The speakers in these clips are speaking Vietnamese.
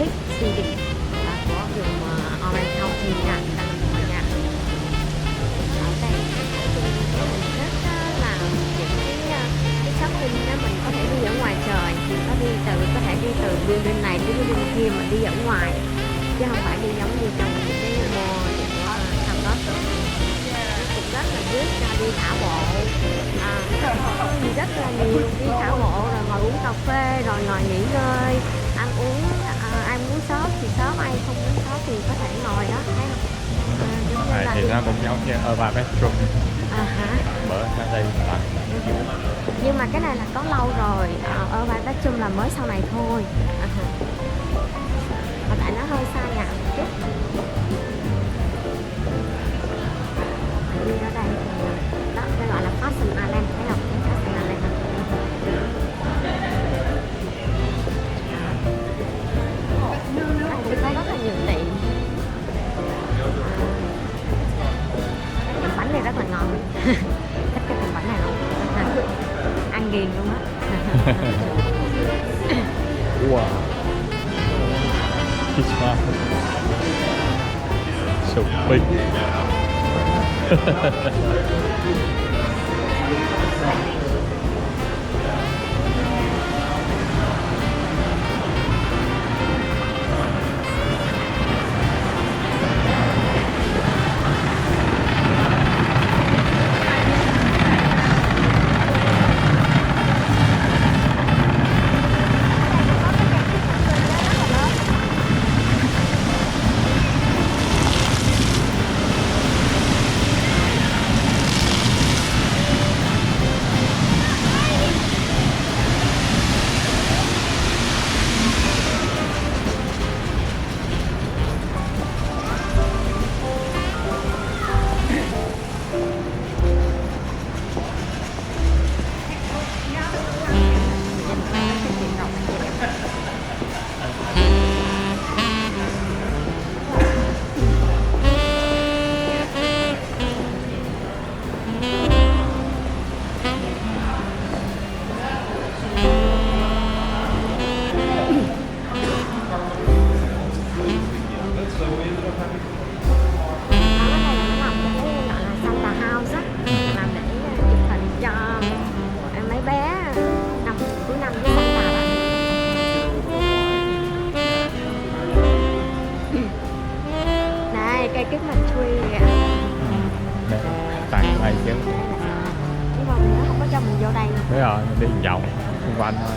preceded của vùng Orange County nha, California nha. Ở đây mình rất là những cái shopping đó mình có thể đi ở ngoài trời, có thể đi từ building này đến building kia mà đi ở ngoài, chứ không phải đi giống như trong những cái mall của thằng đó. Cũng rất là good cho đi thả bộ, rất là nhiều đi thả bộ rồi ngồi uống cà phê rồi ngồi nghỉ ngơi, ăn uống, ai muốn shop thì shop, ai không muốn shop thì có thể ngồi đó, thấy không? Thì nó cũng giống như Urban Bedroom. Bữa ở đây là nhưng mà cái này là có lâu rồi, Urban Bedroom là mới sau này thôi. Mà tại nó hơi xa nhà một chút. Đi ở đây thì đó, cái gọi là Fashion Island, thấy không? Fashion Island. Có rất là nhiều tiệm. Tiệm bánh này rất là ngon. Thích cái tiệm bánh này không? Ăn ghiền luôn á. wow. Christmas. So big. Thế rồi, mình đi vòng xung quanh thôi.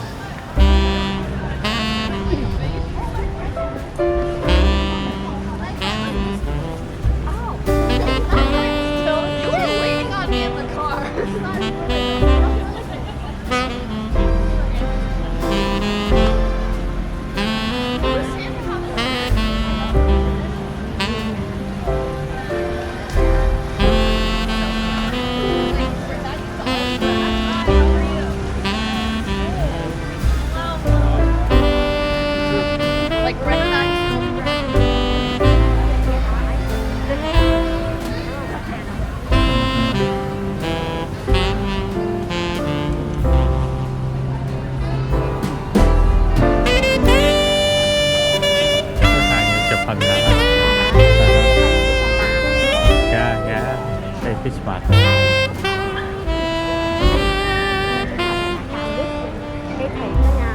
Christmas. Cái thịt đó nha.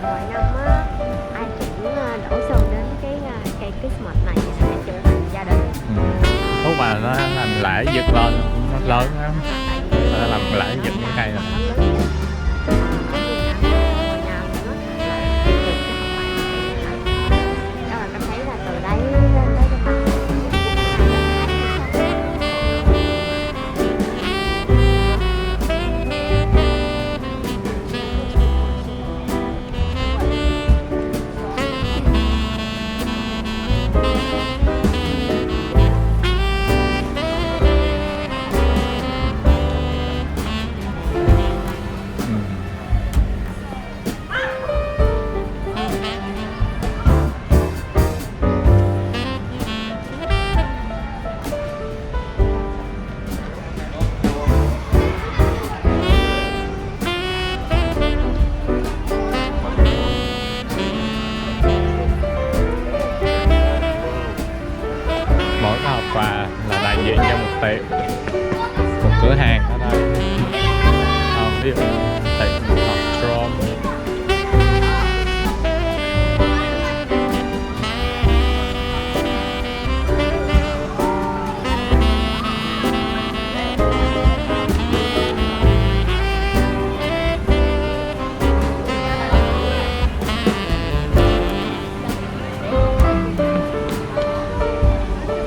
Mỗi năm á, ai cũng đổ xô đến cái cây Christmas này sẽ chụp hình gia đình. Lúc mà nó làm lễ giật lên nó lớn lắm, nó làm lễ giật cái cây này. diện cho một tiệm, một cửa hàng ở đây. Ví dụ tiệm hoặc drum.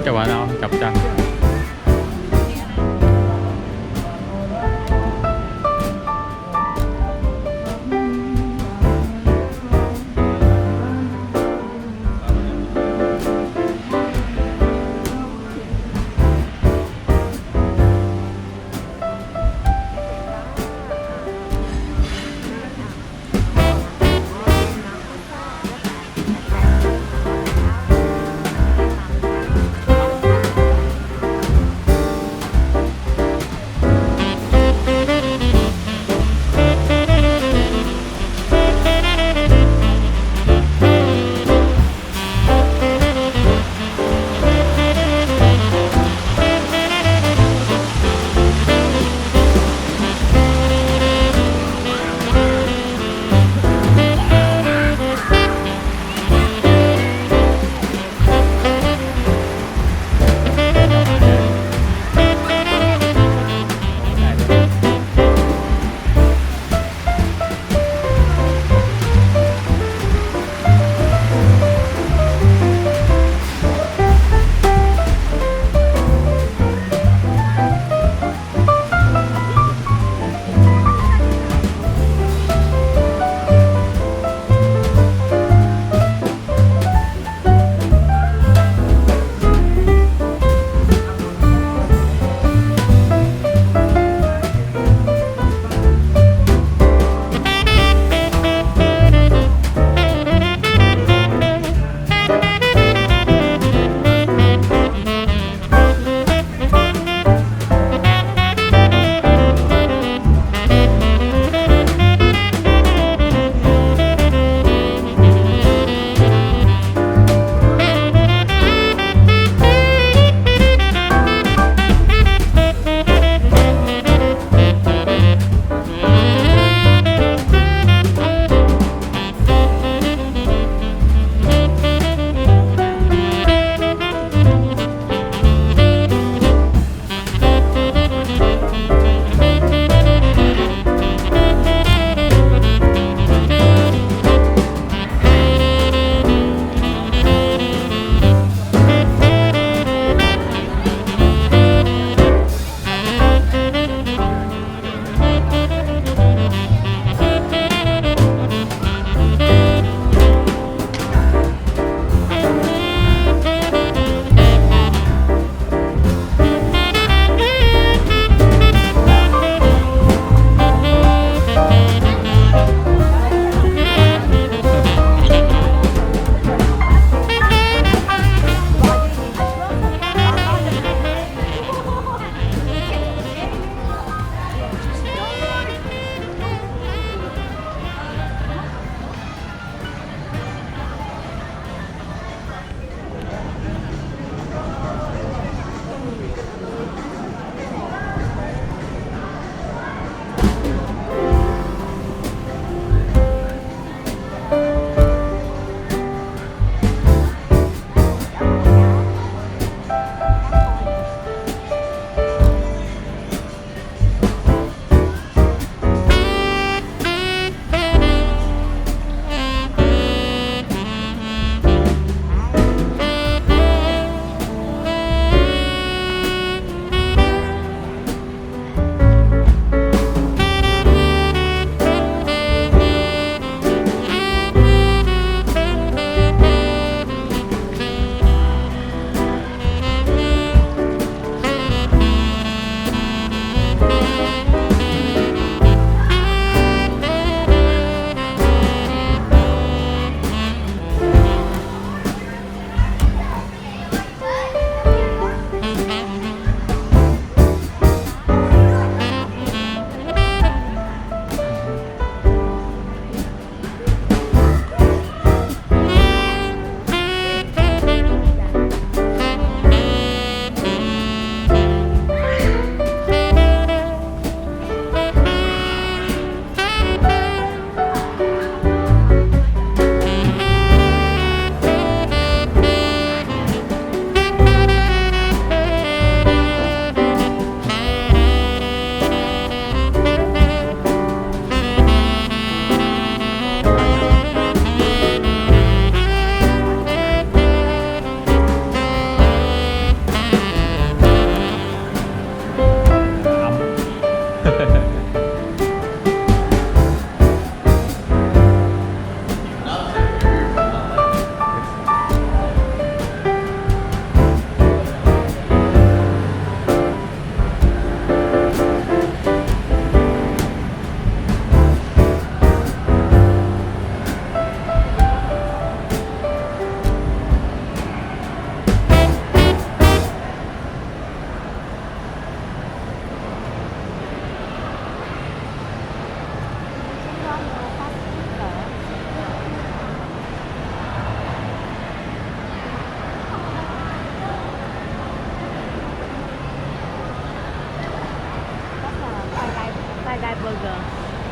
Các bạn đâu cặp tranh.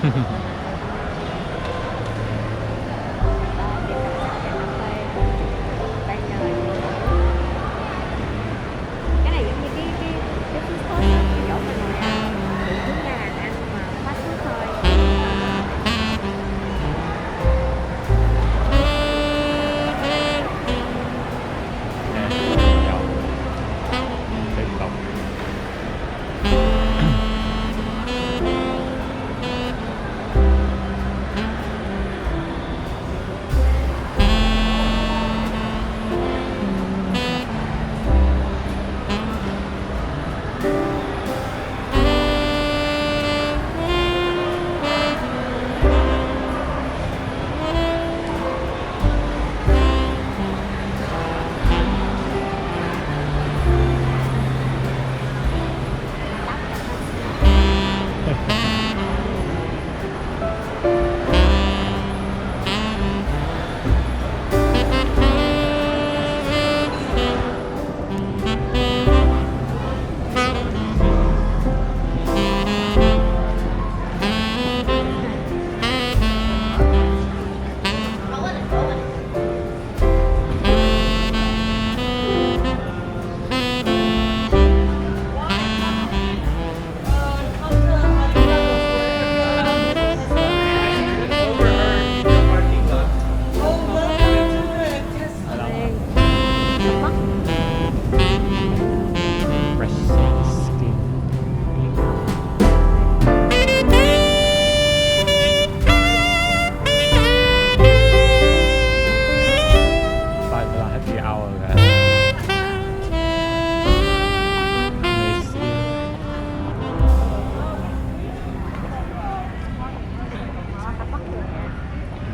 Cái này giống như cái food court á, cái chỗ mà ngồi ăn tự chúng ta ăn mà fast food thôi. Tiếp tục.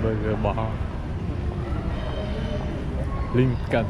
Burger Bar Lincoln.